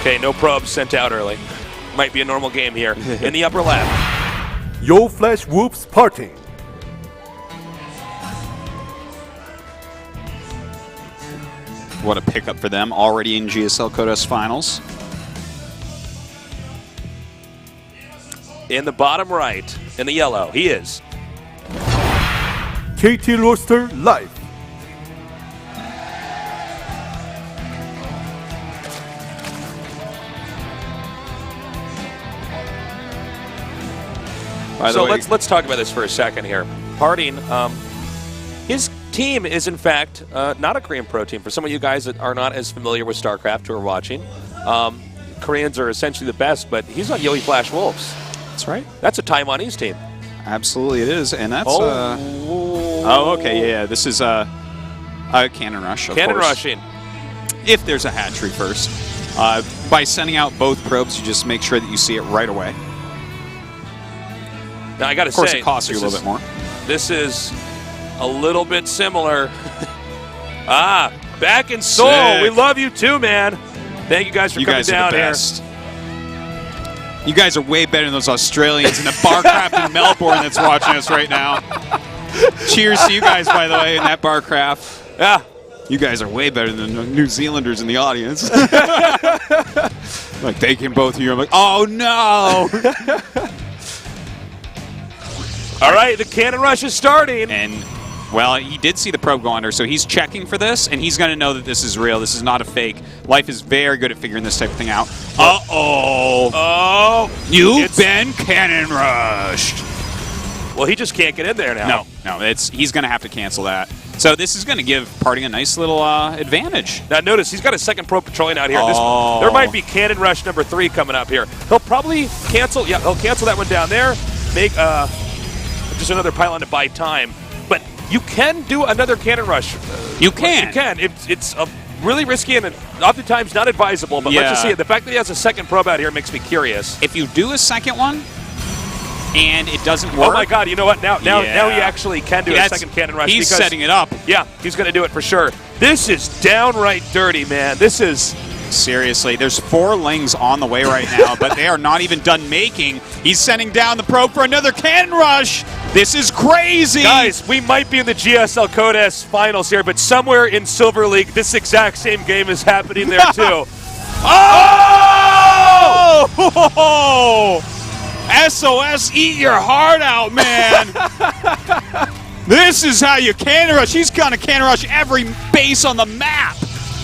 Okay, no probes sent out early. Might be a normal game here. In the upper left. Yo Flash Wolves parting. What a pickup for them, already in GSL Codas Finals. In the bottom right, in the yellow, he is. KT Roster Live. So let's talk about this for a second here. Parting, his team is in fact not a Korean pro team. For some of you guys that are not as familiar with StarCraft who are watching, Koreans are essentially the best, but he's on Yowie Flash Wolves. That's right. That's a Taiwanese team. Absolutely it is, and that's... Oh, okay, yeah, this is a Cannon Rush, of Cannon course. rushing. If there's a hatchery first. By sending out both probes, you just make sure that you see it right away. Now, I got to say... Of course, it costs you a little bit more. This is a little bit similar. Back in Seoul. Sick. We love you too, man. Thank you guys for You coming guys are down the here. best. You guys are way better than those Australians in the Barcraft in Melbourne that's watching us right now. Cheers to you guys, by the way, in that Barcraft. Yeah. You guys are way better than the New Zealanders in the audience. Like, they can both hear. I'm like, oh, no. All right, the Cannon Rush is starting. And, well, he did see the probe go under, so he's checking for this, and he's going to know that this is real. This is not a fake. Life is very good at figuring this type of thing out. Uh-oh. Oh. You've been cannon rushed. Well, he just can't get in there now. No, he's going to have to cancel that. So this is going to give Parting a nice little advantage. Now notice, he's got a second probe patrolling out here. Oh. There might be Cannon Rush number 3 coming up here. He'll probably cancel. Yeah, he'll cancel that one down there. Make just another pylon to buy time. But you can do another Cannon Rush. You can. You can. It's really risky and oftentimes not advisable. But let's just see it. The fact that he has a second probe out here makes me curious. If you do a second one and it doesn't work. Oh my God! You know what? Now he actually can do a second Cannon Rush. He's because, setting it up. Yeah, he's going to do it for sure. This is downright dirty, man. This is... Seriously, there's 4 Lings on the way right now, but they are not even done making. He's sending down the probe for another Cannon Rush. This is crazy. Guys, we might be in the GSL Codas finals here, but somewhere in Silver League, this exact same game is happening there too. Oh! SOS, eat your heart out, man. This is how you Cannon Rush. He's going to Cannon Rush every base on the map.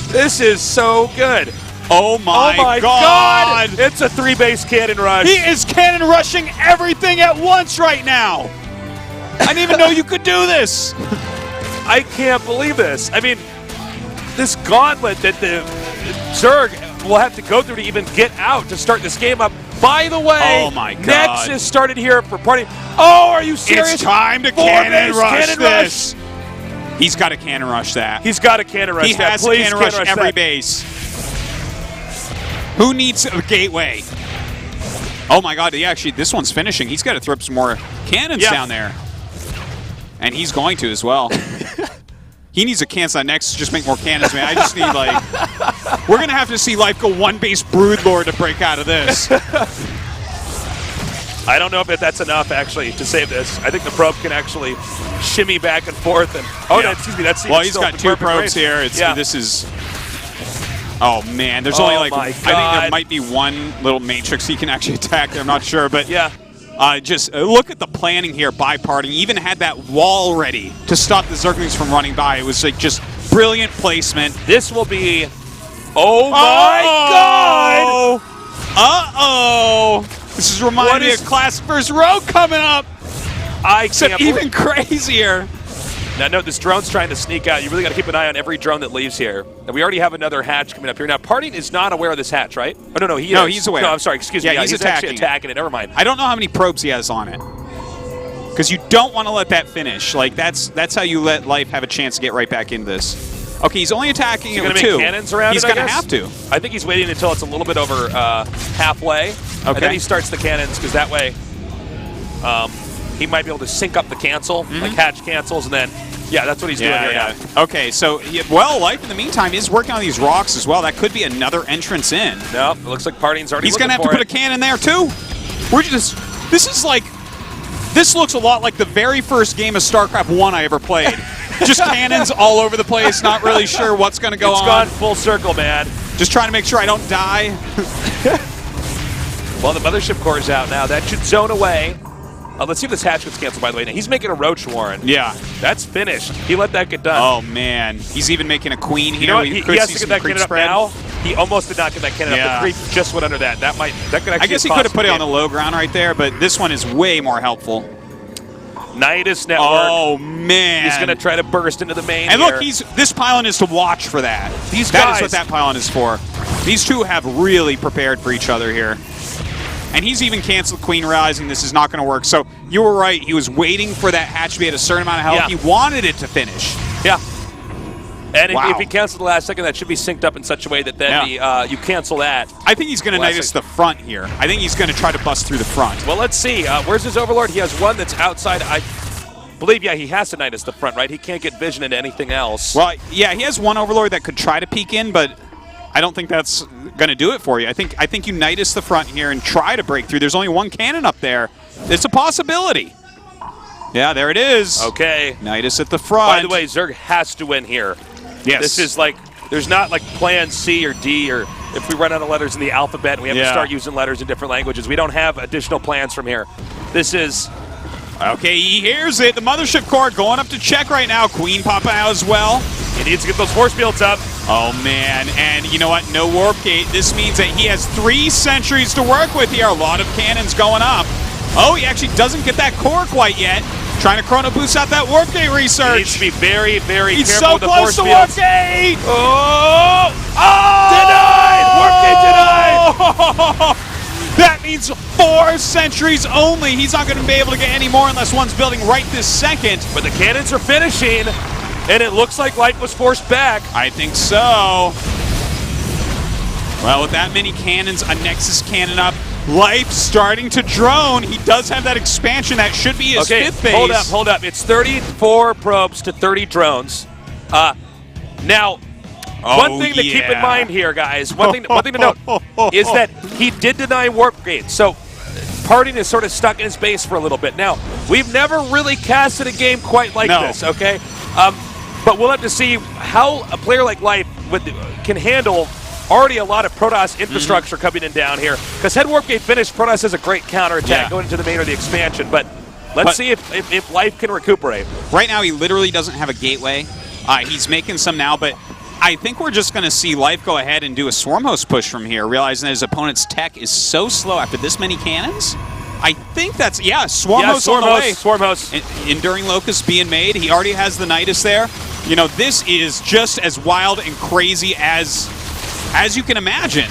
This is so good. Oh my God. It's a 3-base Cannon Rush. He is Cannon Rushing everything at once right now. I didn't even know you could do this. I can't believe this. I mean, this gauntlet that the Zerg will have to go through to even get out to start this game up. By the way, oh my God. Nexus started here for Parting. Oh, are you serious? It's time to Cannon Rush this. He's got to Cannon Rush that. He's got to Cannon Rush that. He has to Cannon Rush every base. Who needs a gateway? Oh my God, this one's finishing. He's got to throw up some more cannons down there. And he's going to as well. He needs to cancel that next, just make more cannons, man. I just need, we're going to have to see Life go 1-base Broodlord to break out of this. I don't know if that's enough, actually, to save this. I think the probe can actually shimmy back and forth. And excuse me, that's well, he's got 2 probes here. This is... Oh, man. There's only, I think there might be one little matrix he can actually attack there. I'm not sure, but... Yeah. Just look at the planning here by Parting. Even had that wall ready to stop the Zerglings from running by. It was just brilliant placement. This will be... Oh, my God! Uh-oh! This is reminding me of Classic vs. Rogue coming up! Except even crazier. Now, note, this drone's trying to sneak out. You really got to keep an eye on every drone that leaves here. And we already have another hatch coming up here. Now, Parting is not aware of this hatch, right? Oh, no, he is. He's aware. No, I'm sorry, excuse me. Yeah, he's actually attacking it. Never mind. I don't know how many probes he has on it. Because you don't want to let that finish. That's how you let Life have a chance to get right back into this. Okay, he's only attacking it with 2. He's going to make cannons around He's it, going to have to. I think he's waiting until it's a little bit over halfway. Okay. And then he starts the cannons, because that way he might be able to sync up the cancel, like hatch cancels, and then Yeah, that's what he's doing here now. Okay, so, well, Life in the meantime is working on these rocks as well. That could be another entrance in. Nope, it looks like Parting's already He's going to have to looking put for a cannon there, too. This looks a lot like the very first game of StarCraft 1 I ever played. Just cannons all over the place, not really sure what's going to go on. It's gone full circle, man. Just trying to make sure I don't die. Well, the Mothership Core is out now. That should zone away. Let's see if this hatch gets canceled, by the way. Now, he's making a Roach Warren. Yeah. That's finished. He let that get done. Oh, man. He's even making a queen here. You know what? He has to get that cannon up now. He almost did not get that cannon up. The creep just went under that. That could actually I guess he could have put it on the low ground right there, but this one is way more helpful. Nidus Network. Oh, man. He's going to try to burst into the main And here. look, this pylon is to watch for that. That is what that pylon is for. These two have really prepared for each other here. And he's even canceled Queen Rising. This is not going to work. So you were right. He was waiting for that hatch to be at a certain amount of health. Yeah. He wanted it to finish. Yeah. And Wow. if he cancels the last second, that should be synced up in such a way that then you cancel that. I think he's going to Nidus the front here. I think he's going to try to bust through the front. Well, let's see. Where's his Overlord? He has one that's outside. I believe, he has to Nidus the front, right? He can't get vision into anything else. Well, yeah, he has one Overlord that could try to peek in, but I don't think that's going to do it for you. I think you Nidus the front here and try to break through. There's only one cannon up there. It's a possibility. Yeah, there it is. Okay. Nidus at the front. By the way, Zerg has to win here. Yes. This is like, there's not like plan C or D, or if we run out of letters in the alphabet and we have to start using letters in different languages. We don't have additional plans from here. This is... Okay, he hears it. The Mothership Core going up to check right now. Queen Papa as well. He needs to get those force fields up. Oh, man. And you know what? No Warp Gate. This means that he has 3 sentries to work with here. A lot of cannons going up. Oh, he actually doesn't get that core quite yet. Trying to Chrono Boost out that Warp Gate research. He needs to be very, very He's careful so with the close force to fields. Warp Gate! Oh! Denied! Warp Gate denied! That means 4 sentries only. He's not going to be able to get any more unless one's building right this second. But the cannons are finishing, and it looks like Life was forced back. I think so. Well, with that many cannons, a Nexus cannon up, Life starting to drone. He does have that expansion. That should be his 5th base. Hold up. It's 34 probes to 30 drones. Now, one thing to keep in mind here, guys, one thing to note is that he did deny Warp Gate. So Parting is sort of stuck in his base for a little bit. Now, we've never really casted a game quite like this, okay? But we'll have to see how a player like Life can handle already a lot of Protoss infrastructure coming in down here. Because had Warp Gate finished, Protoss has a great counterattack going into the main or the expansion. But let's see if Life can recuperate. Right now, he literally doesn't have a gateway. He's making some now, but I think we're just going to see Life go ahead and do a Swarm Host push from here, realizing that his opponent's tech is so slow after this many cannons. I think that's, Swarm Host on the way. Swarm Host. Enduring Locust being made. He already has the Nidus there. You know, this is just as wild and crazy as you can imagine.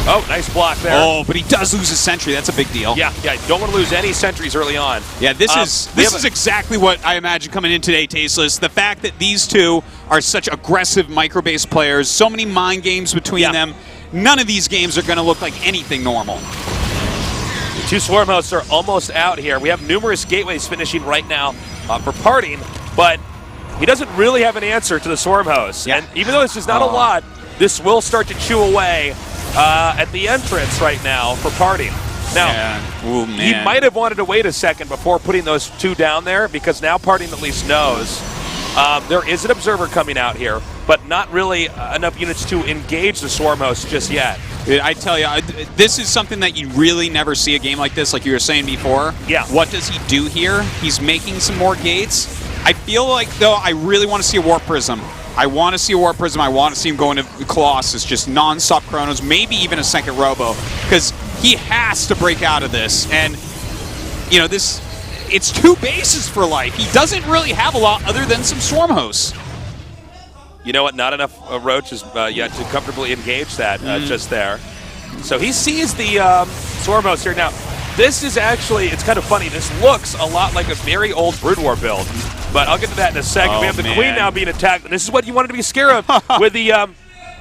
Oh, nice block there. Oh, but he does lose his sentry. That's a big deal. Yeah, you don't want to lose any sentries early on. Yeah, this is exactly what I imagine coming in today, Tasteless. The fact that these two are such aggressive micro-based players, so many mind games between them, none of these games are going to look like anything normal. The 2 Swarm Hosts are almost out here. We have numerous gateways finishing right now for Parting, but he doesn't really have an answer to the Swarm Hosts. Yeah. And even though this is not a lot, this will start to chew away at the entrance right now for Parting. Now, he might have wanted to wait a second before putting those 2 down there, because now Parting at least knows there is an Observer coming out here, but not really enough units to engage the Swarm Host just yet. I tell you, this is something that you really never see a game like this, like you were saying before. Yeah. What does he do here? He's making some more gates. I feel like, though, I really want to see a Warp Prism. I want to see a Warp Prism. I want to see him go into Colossus, just non-stop Chronos, maybe even a second Robo, because he has to break out of this. And, you know, it's 2 bases for Life. He doesn't really have a lot other than some Swarm Hosts. You know what? Not enough Roaches yet to comfortably engage that just there. So he sees the Swarm Host here. Now, this is actually, it's kind of funny. This looks a lot like a very old Brood War build. But I'll get to that in a second. We have the Queen now being attacked. And this is what you wanted to be scared of with the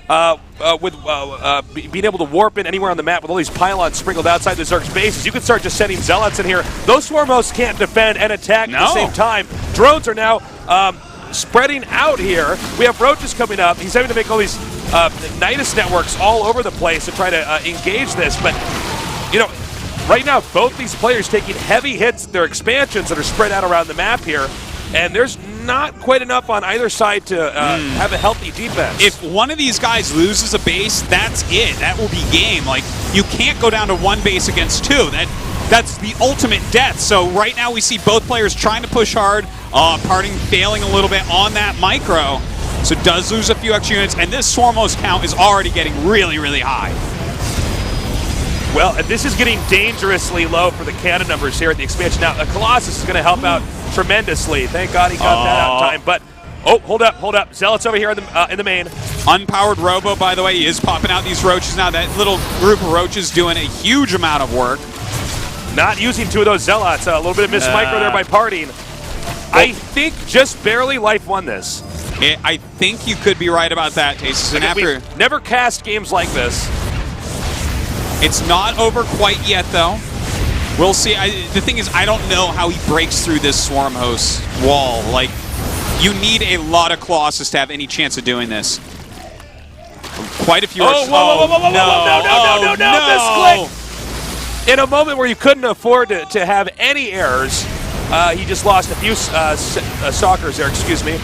being able to warp in anywhere on the map with all these pylons sprinkled outside the Zerg's bases, you can start just sending Zealots in here. Those Swarm hosts can't defend and attack at the same time. Drones are now spreading out here. We have Roaches coming up. He's having to make all these Nidus networks all over the place to try to engage this. But, you know, right now both these players taking heavy hits at their expansions that are spread out around the map here. And there's not quite enough on either side to have a healthy defense. If one of these guys loses a base, that's it. That will be game. Like, you can't go down to one base against two. That's the ultimate death. So right now we see both players trying to push hard. Parting failing a little bit on that micro. So does lose a few extra units. And this Swarm host count is already getting really, really high. Well, this is getting dangerously low for the cannon numbers here at the expansion. Now, Colossus is going to help out tremendously. Thank God he got that out in time. But, hold up. Zealots over here in the main. Unpowered Robo, by the way, he is popping out these Roaches now. That little group of Roaches doing a huge amount of work. Not using two of those Zealots. A little bit of micro there by Parting. I think just barely Life won this. I think you could be right about that, Taste. And after we've never cast games like this. It's not over quite yet, though. We'll see. The thing is, I don't know how he breaks through this Swarm host wall. Like, you need a lot of Colossus to have any chance of doing this. Quite a few. No, misclick. In a moment where you couldn't afford to have any errors, he just lost a few stalkers there, excuse me.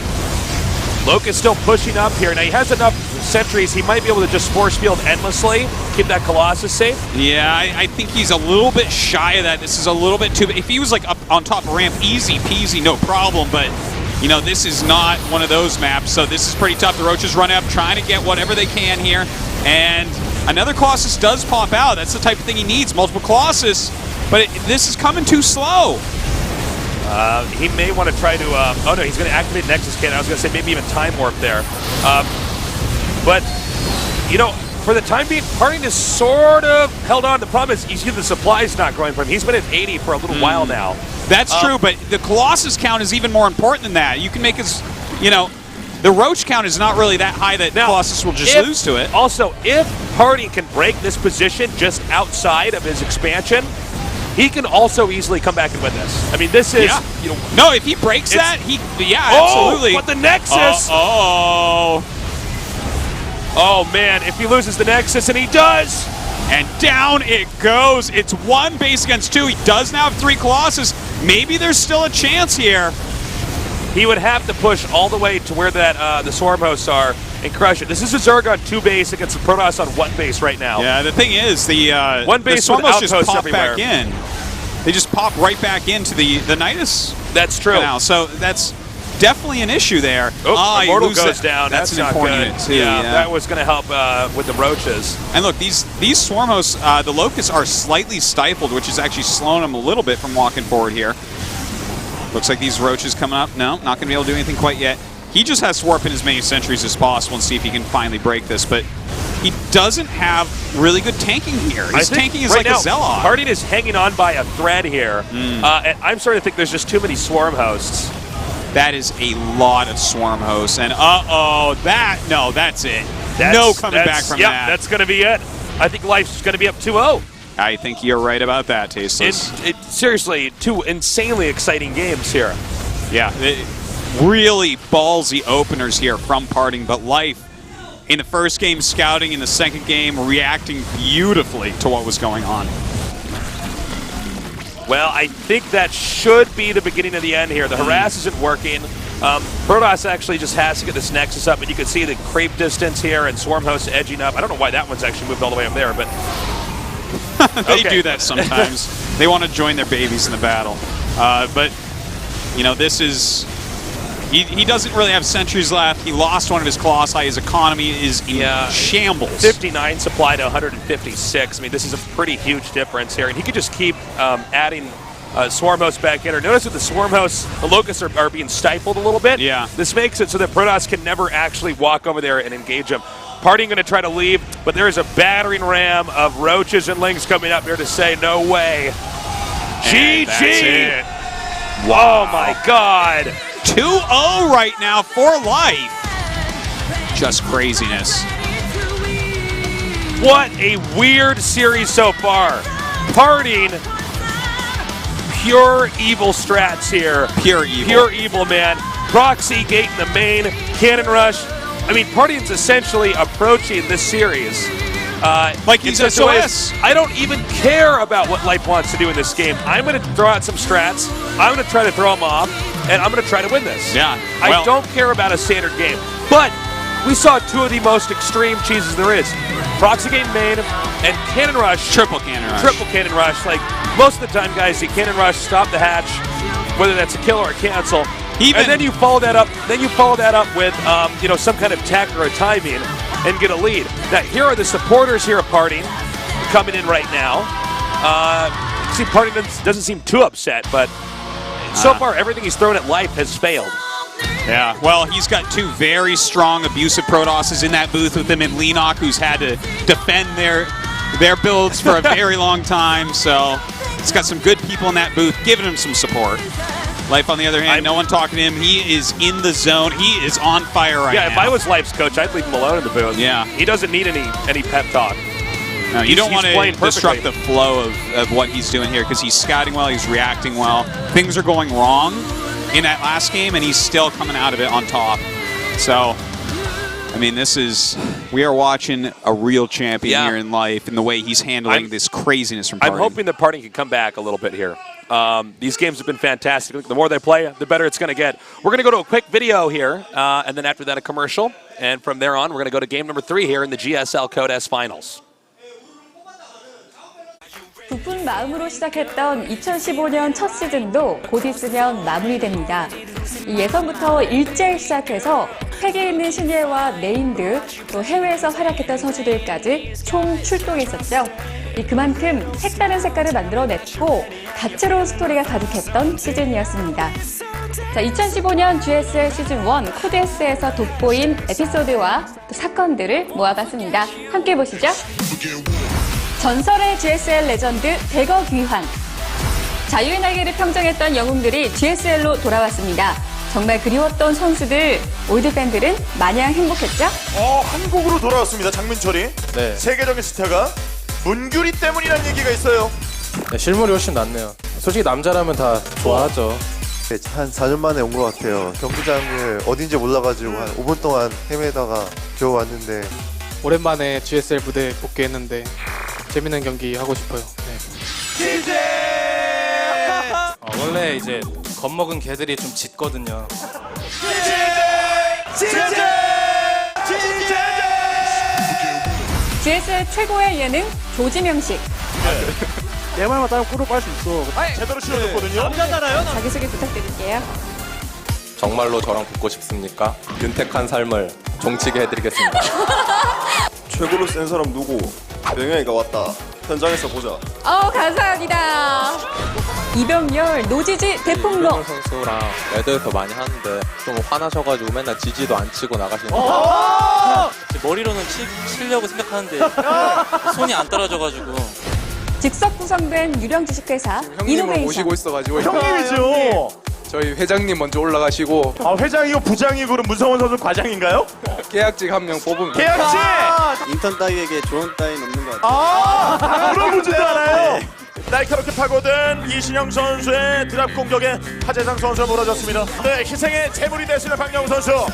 Locust still pushing up here. Now he has enough sentries, he might be able to just force field endlessly, keep that Colossus safe. Yeah, I think he's a little bit shy of that. This is a little bit too, if he was like up on top of ramp, easy peasy, no problem, but you know, this is not one of those maps, so this is pretty tough. The Roaches run up, trying to get whatever they can here, and another Colossus does pop out. That's the type of thing he needs, multiple Colossus, but this is coming too slow. He may want to try to, oh no, he's going to activate Nexus Cannon. I was going to say maybe even Time Warp there. But, you know, for the time being, Parting is sort of held on. The problem is, you see the supply's not growing for him. He's been at 80 for a little while now. That's true, but the Colossus count is even more important than that. You can make his, you know, the Roach count is not really that high that now, Colossus will just lose to it. Also, if Parting can break this position just outside of his expansion, he can also easily come back and win this. I mean, this is, you know, no, if he breaks that, absolutely. But the Nexus. Oh man, if he loses the Nexus, and he does. And down it goes. It's one base against two. He does now have 3 Colossus. Maybe there's still a chance here. He would have to push all the way to where that the Swarm hosts are and crush it. This is a Zerg on 2 base against the Protoss on 1 base right now. Yeah, the thing is, the one base the Swarm hosts just pop everywhere. back in. They just pop right back into the Nidus. That's true. Now, so that's definitely an issue there. Immortal goes down. That's an not important good. unit too. Yeah, that was going to help with the Roaches. And look, these Swarm hosts, the Locusts are slightly stifled, which is actually slowing them a little bit from walking forward here. Looks like these Roaches coming up. No, not going to be able to do anything quite yet. He just has to warp in as many sentries as possible and see if he can finally break this, but he doesn't have really good tanking here. His tanking is right like now, a Zealot. Parting is hanging on by a thread here. And I'm starting to think there's just too many Swarm hosts. That is a lot of Swarm hosts, and that's it. No coming back from that. That's going to be it. I think Life's going to be up 2-0. I think you're right about that, Tasteless. Seriously, 2 insanely exciting games here. Yeah, really ballsy openers here from Parting, but Life in the first game scouting, in the second game reacting beautifully to what was going on. Well, I think that should be the beginning of the end here. The harass isn't working. Protoss actually just has to get this Nexus up, and you can see the creep distance here and Swarm host edging up. I don't know why that one's actually moved all the way up there, but they do that sometimes. They want to join their babies in the battle. But, you know, this is... He doesn't really have sentries left. He lost one of his Colossi. His economy is in shambles. 59 supply to 156. I mean, this is a pretty huge difference here. And he could just keep adding Swarm hosts back in. Or notice that the Swarm hosts, the Locusts are being stifled a little bit. Yeah. This makes it so that Protoss can never actually walk over there and engage them. Parting going to try to leave, but there is a battering ram of Roaches and Lings coming up here to say, no way. GG! Wow. Oh my God. 2-0 right now for Life. Just craziness. What a weird series so far. Parting, pure evil strats here. Pure evil. Pure evil, man. Proxy, Gate in the main, Cannon Rush. I mean, Parting's essentially approaching this series. Like he's in such a way, SOS. I don't even care about what Life wants to do in this game. I'm going to throw out some strats. I'm going to try to throw them off, and I'm going to try to win this. Yeah, I well- don't care about a standard game. But we saw two of the most extreme cheeses there is. Proxy Gate main and Cannon Rush. Triple Cannon Rush. Triple Cannon Rush. Like, most of the time, guys, see Cannon Rush, stop the hatch, whether that's a kill or a cancel. And then you follow that up. With some kind of tech or a timing, and get a lead. Now here are the supporters here of Parting coming in right now. See, Parting doesn't seem too upset, but so far everything he's thrown at Life has failed. Yeah, well, he's got two very strong abusive Protosses in that booth with him and Leenock, who's had to defend their builds for a very long time. So he's got some good people in that booth giving him some support. Life, on the other hand, no one talking to him. He is in the zone. He is on fire right now. Yeah, if I was Life's coach, I'd leave him alone in the booth. Yeah. He doesn't need any pep talk. No, you don't want to playing disrupt perfectly. the flow of what he's doing here because he's scouting well, he's reacting well. Things are going wrong in that last game, and he's still coming out of it on top. So, I mean, we are watching a real champion here in Life and the way he's handling this craziness from Parting. I'm hoping that Parting can come back a little bit here. These games have been fantastic. The more they play, the better it's going to get. We're going to go to a quick video here, and then after that a commercial. And from there on, we're going to go to game number 3 here in the GSL Code S Finals. 부푼 마음으로 시작했던 2015년 첫 시즌도 곧 있으면 마무리됩니다. 예선부터 일제히 시작해서 팩에 있는 신예와 네임드, 또 해외에서 활약했던 선수들까지 총 출동했었죠. 그만큼 색다른 색깔을 만들어냈고 다채로운 스토리가 가득했던 시즌이었습니다. 자, 2015년 GSL 시즌1 코드S에서 돋보인 에피소드와 또 사건들을 모아봤습니다. 함께 보시죠. 전설의 GSL 레전드 대거 귀환. 자유의 날개를 평정했던 영웅들이 GSL로 돌아왔습니다. 정말 그리웠던 선수들, 올드팬들은 마냥 행복했죠? 한국으로 돌아왔습니다. 장민철이. 네. 세계적인 스타가 문규리 때문이라는 얘기가 있어요. 네, 실물이 훨씬 낫네요. 솔직히 남자라면 다 좋아하죠. 네, 한 4년 만에 온 것 같아요. 경기장을 어딘지 몰라가지고 한 5분 동안 헤매다가 겨우 왔는데 오랜만에 GSL 무대에 복귀했는데 재밌는 경기 하고 싶어요. 네. 원래 이제 겁먹은 개들이 좀 짖거든요. GSL 최고의 예능 조지명식. 내 말만 따면 꿀을 빨 수 있어. 제대로 실어줬거든요. 자기소개 부탁드릴게요. 정말로 저랑 붙고 싶습니까? 윤택한 삶을 종치게 해드리겠습니다. 최고로 센 사람 누구? 명현이가 왔다. 현장에서 보자. 감사합니다. 이병렬, 노지지, 대폭로. 선수랑 레드에서 많이 하는데 좀 화나셔가지고 맨날 지지도 안 치고 나가시는 머리로는 치려고 생각하는데 손이 안 따라줘가지고. 즉석 구성된 유령 주식회사 이노베이션. 있어가지고 형님이죠. 저희 회장님 먼저 올라가시고 회장이고 부장이고 그럼 문성원 선수 과장인가요? 계약직 한 명 뽑으면 계약직! 인턴 따위에게 좋은 따위는 없는 것 같아요. 물어보지도 않아요. 날카롭게 파고든 이신영 선수의 드랍 공격에 하재상 선수가 몰아졌습니다. 네, 희생의 제물이 되시는 박영우 선수.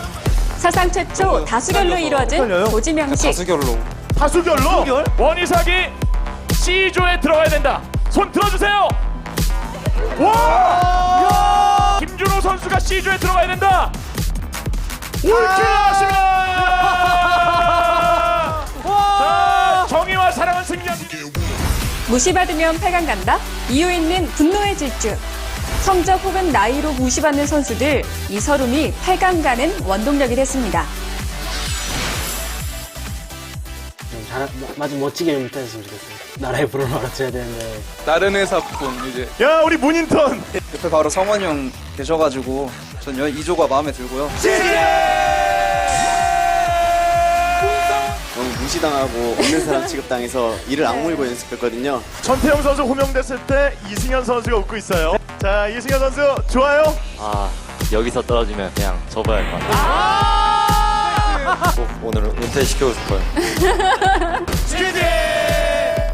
사상 최초 다수결로 이루어진 조지명식. 다수결로 원희삭이 C조에 들어가야 된다. 손 들어주세요. 와! 김준호 선수가 C조에 들어가야 된다. 올킬 나왔습니다. 자, 정의와 사랑은 승리한. 무시받으면 8강 간다? 이유 있는 분노의 질주. 성적 혹은 나이로 무시받는 선수들, 이 서름이 8강 가는 원동력이 됐습니다. 아주 멋지게 좀 했으면 좋겠어요. 나라의 불을 알아줘야 되는데. 다른 회사분 이제 야, 우리 문인턴. 옆에 바로 성원이 형 계셔가지고 전 2조가 마음에 들고요. 너무 무시당하고 없는 사람 취급당해서 이를 악물고 연습했거든요. 전태영 선수 호명됐을 때 이승현 선수가 웃고 있어요. 자, 이승현 선수 좋아요? 여기서 떨어지면 그냥 접어야 할 것 같아요. 오늘 은퇴시키고 싶어요.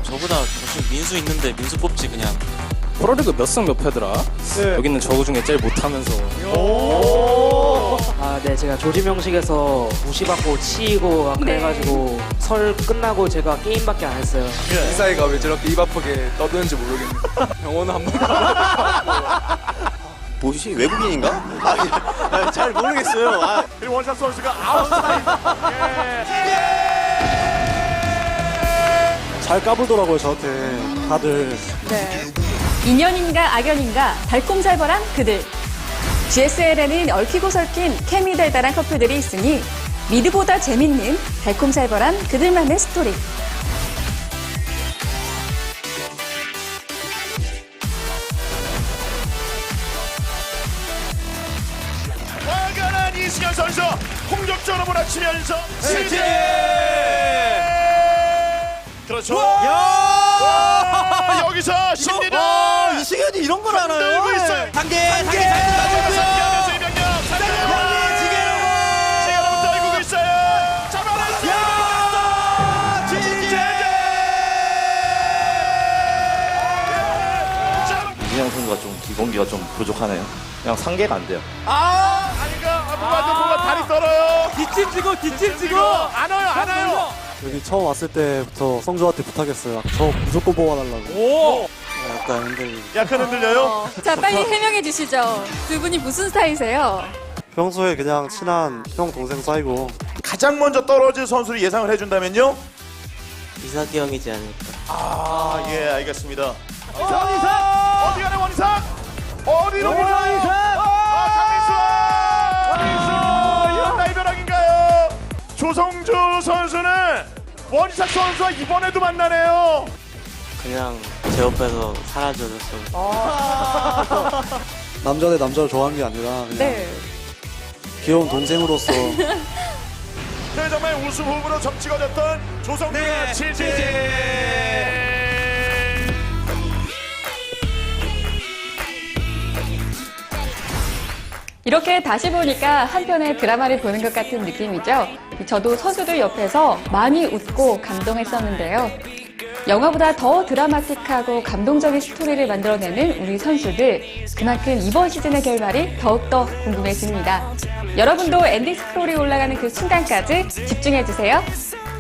저보다 훨씬 민수 있는데 민수 뽑지 그냥. 프로리그 몇 승 몇 패더라? 여기는 저거 중에 제일 못하면서. 아, 네, 제가 조지명식에서 무시받고 치이고 막 그래가지고 설 끝나고 제가 게임밖에 안 했어요. 이사이가 왜 저렇게 입 아프게 떠드는지 모르겠네. 병원은 한 번. 뭐지? 외국인인가? 잘 모르겠어요. 그리고 원샷 선수가 아웃사이드. 잘 까불더라고요, 저한테. 다들. 네. 인연인가 악연인가 달콤살벌한 그들. GSL에는 얽히고 설킨 케미 달달한 커플들이 있으니 미드보다 재밌는 달콤살벌한 그들만의 스토리. 화가난 이승현 선수 공격적으로 몰아치면서 CJ. 그렇죠. 여기서 심리전. 이승현이 이런 걸 알아요. 들고 있어요. 단계. 상기하면서 이병력. 지금 떨고 있어요. 잡아냈어요. 이승현 선수가 좀 기본기가 좀 부족하네요. 그냥 상계가 안 돼요. 아닌가? 뭐가 다리 떨어요. 뒷짐 지고. 안 와요. 여기 처음 왔을 때부터 성주한테 부탁했어요. 저 무조건 뽑아달라고. 약간 흔들리고. 약간 흔들려요. 자, 빨리 해명해 주시죠. 두 분이 무슨 사이세요? 평소에 그냥 친한 형 동생 사이고. 가장 먼저 떨어질 선수를 예상을 해준다면요? 이삭이 형이지 않을까. 예, 알겠습니다. 원이상! 어디 가네, 원이상? 어디로 원이상! 강민수! 이런 날벼락인가요? 조성주 선수는 원이상 선수와 이번에도 만나네요. 그냥 제 옆에서 사라져줬어. 남자 대 남자를 좋아하는 게 아니라 그냥 네. 귀여운 동생으로서. 네, 정말 우승 후보로 점찍어졌던 조성주가 치즈. 이렇게 다시 보니까 한편의 드라마를 보는 것 같은 느낌이죠. 저도 선수들 옆에서 많이 웃고 감동했었는데요. 영화보다 더 드라마틱하고 감동적인 스토리를 만들어내는 우리 선수들, 그만큼 이번 시즌의 결말이 더욱더 궁금해집니다. 여러분도 엔딩 스크롤이 올라가는 그 순간까지 집중해주세요.